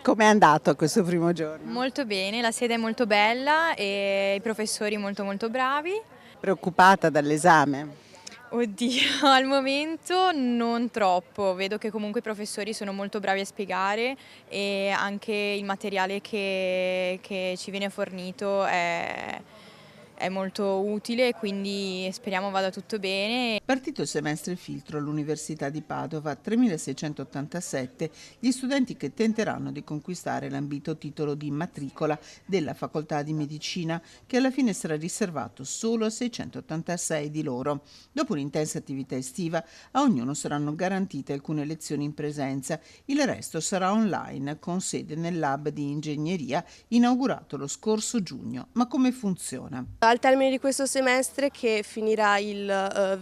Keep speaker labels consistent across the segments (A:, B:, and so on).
A: Com'è andato questo primo giorno?
B: Molto bene, la sede è molto bella e i professori molto bravi.
A: Preoccupata dall'esame?
B: Oddio, al momento non troppo, vedo che comunque i professori sono molto bravi a spiegare e anche il materiale che ci viene fornito è molto utile, quindi speriamo vada tutto bene.
A: Partito il semestre filtro all'Università di Padova, 3.687 gli studenti che tenteranno di conquistare l'ambito titolo di matricola della Facoltà di Medicina, che alla fine sarà riservato solo a 686 di loro. Dopo un'intensa attività estiva, a ognuno saranno garantite alcune lezioni in presenza. Il resto sarà online, con sede nel lab di ingegneria inaugurato lo scorso giugno. Ma come funziona?
C: Al termine di questo semestre, che finirà il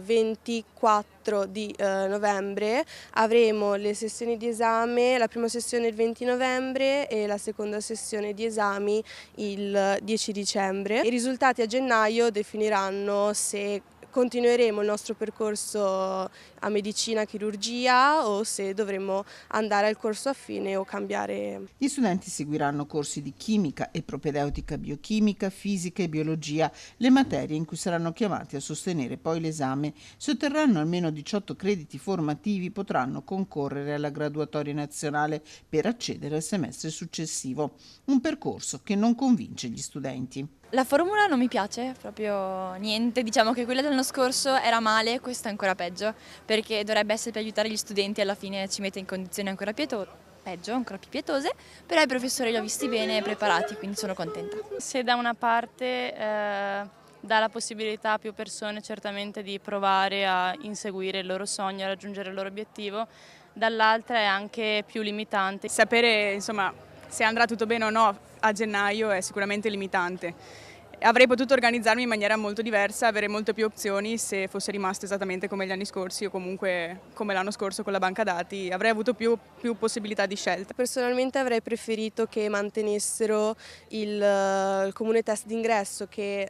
C: 24 di novembre, avremo le sessioni di esame, la prima sessione il 20 novembre e la seconda sessione di esami il 10 dicembre. I risultati a gennaio definiranno se continueremo il nostro percorso a medicina chirurgia o se dovremo andare al corso affine o cambiare.
A: Gli studenti seguiranno corsi di chimica e propedeutica biochimica, fisica e biologia, le materie in cui saranno chiamati a sostenere poi l'esame. Se otterranno almeno 18 crediti formativi potranno concorrere alla graduatoria nazionale per accedere al semestre successivo. Un percorso che non convince gli studenti.
D: La formula non mi piace proprio niente, diciamo che quella dell'anno scorso era male, questa è ancora peggio, perché dovrebbe essere per aiutare gli studenti e alla fine ci mette in condizioni ancora peggio, ancora più pietose, però i professori li ho visti bene e preparati, quindi sono contenta.
E: Se da una parte dà la possibilità a più persone certamente di provare a inseguire il loro sogno, a raggiungere il loro obiettivo, dall'altra è anche più limitante.
F: Sapere insomma se andrà tutto bene o no a gennaio è sicuramente limitante. Avrei potuto organizzarmi in maniera molto diversa, avere molte più opzioni se fosse rimasto esattamente come gli anni scorsi o comunque come l'anno scorso con la banca dati, avrei avuto più possibilità di scelta.
C: Personalmente avrei preferito che mantenessero il comune test d'ingresso, che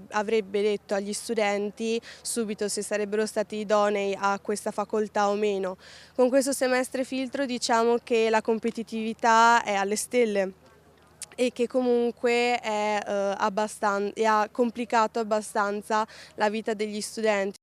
C: avrebbe detto agli studenti subito se sarebbero stati idonei a questa facoltà o meno. Con questo semestre filtro diciamo che la competitività è alle stelle e che comunque ha complicato abbastanza la vita degli studenti.